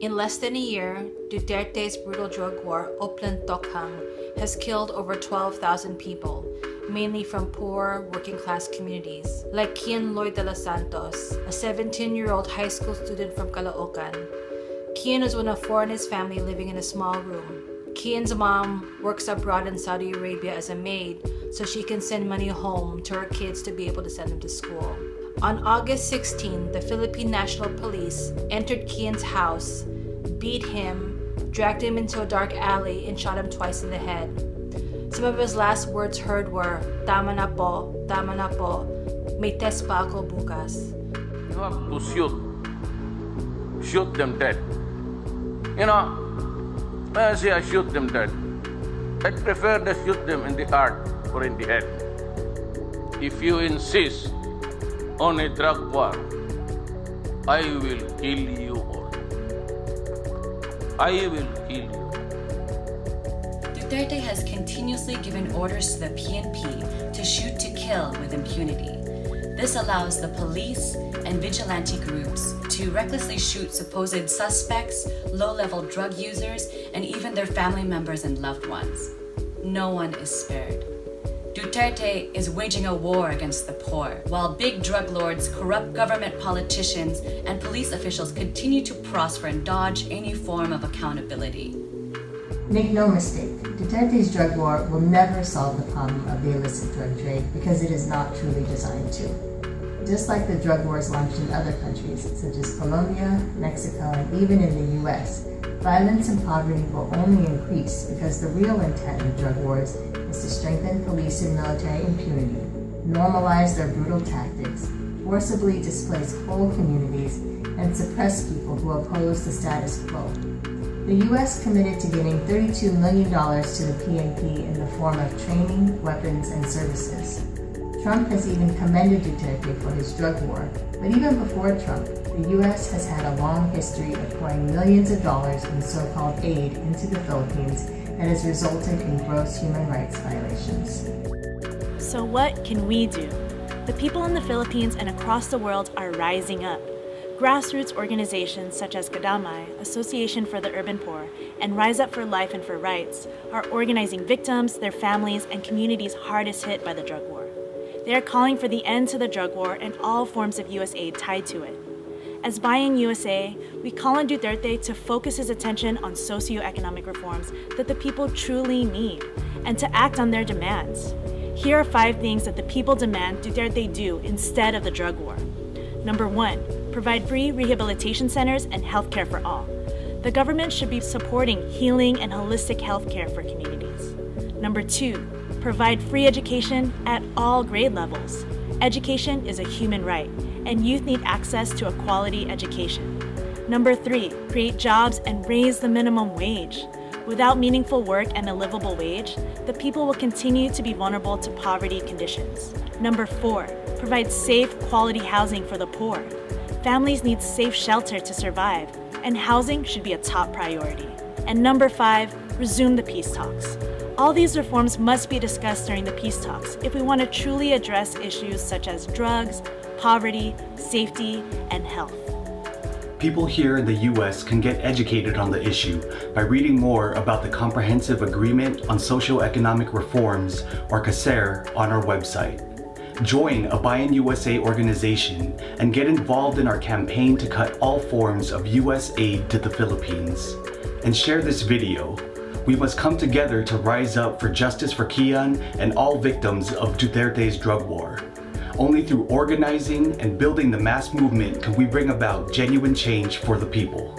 In less than a year, Duterte's brutal drug war, Oplan Tokhang, has killed over 12,000 people, mainly from poor, working-class communities. Like Kian Loyd de los Santos, a 17-year-old high school student from Caloocan. Kian was one of four in his family living in a small room. Kian's mom works abroad in Saudi Arabia as a maid, so she can send money home to her kids to be able to send them to school. On August 16, the Philippine National Police entered Kian's house, beat him, dragged him into a dark alley, and shot him twice in the head. Some of his last words heard were, "Tama na po, may test pa ako bukas." You have to shoot them dead. You know, when I say I shoot them dead, I prefer to shoot them in the heart or in the head. If you insist on a drug war, I will kill you all. I will kill you. Duterte has continuously given orders to the PNP to shoot to kill with impunity. This allows the police and vigilante groups to recklessly shoot supposed suspects, low-level drug users, and even their family members and loved ones. No one is spared. Duterte is waging a war against the poor, while big drug lords, corrupt government politicians, and police officials continue to prosper and dodge any form of accountability. Make no mistake, Duterte's drug war will never solve the problem of the illicit drug trade because it is not truly designed to. Just like the drug wars launched in other countries, such as Colombia, Mexico, and even in the US, violence and poverty will only increase because the real intent of drug wars is to strengthen police and military impunity, normalize their brutal tactics, forcibly displace whole communities, and suppress people who oppose the status quo. The U.S. committed to giving $32 million to the PNP in the form of training, weapons, and services. Trump has even commended Duterte for his drug war, but even before Trump, the U.S. has had a long history of pouring millions of dollars in so-called aid into the Philippines that has resulted in gross human rights violations. So what can we do? The people in the Philippines and across the world are rising up. Grassroots organizations such as Kadamay, Association for the Urban Poor, and Rise Up for Life and for Rights are organizing victims, their families, and communities hardest hit by the drug war. They are calling for the end to the drug war and all forms of U.S. aid tied to it. As Bayan USA, we call on Duterte to focus his attention on socioeconomic reforms that the people truly need and to act on their demands. Here are 5 things that the people demand Duterte do instead of the drug war. Number 1, provide free rehabilitation centers and healthcare for all. The government should be supporting healing and holistic healthcare for communities. Number 2, provide free education at all grade levels. Education is a human right, and youth need access to a quality education. Number 3, create jobs and raise the minimum wage. Without meaningful work and a livable wage, the people will continue to be vulnerable to poverty conditions. Number 4, provide safe, quality housing for the poor. Families need safe shelter to survive, and housing should be a top priority. And number 5, resume the peace talks. All these reforms must be discussed during the peace talks if we want to truly address issues such as drugs, poverty, safety, and health. People here in the U.S. can get educated on the issue by reading more about the Comprehensive Agreement on Socioeconomic Reforms, or CASER, on our website. Join a Bayan USA organization and get involved in our campaign to cut all forms of U.S. aid to the Philippines. And share this video. We must come together to rise up for justice for Kian and all victims of Duterte's drug war. Only through organizing and building the mass movement can we bring about genuine change for the people.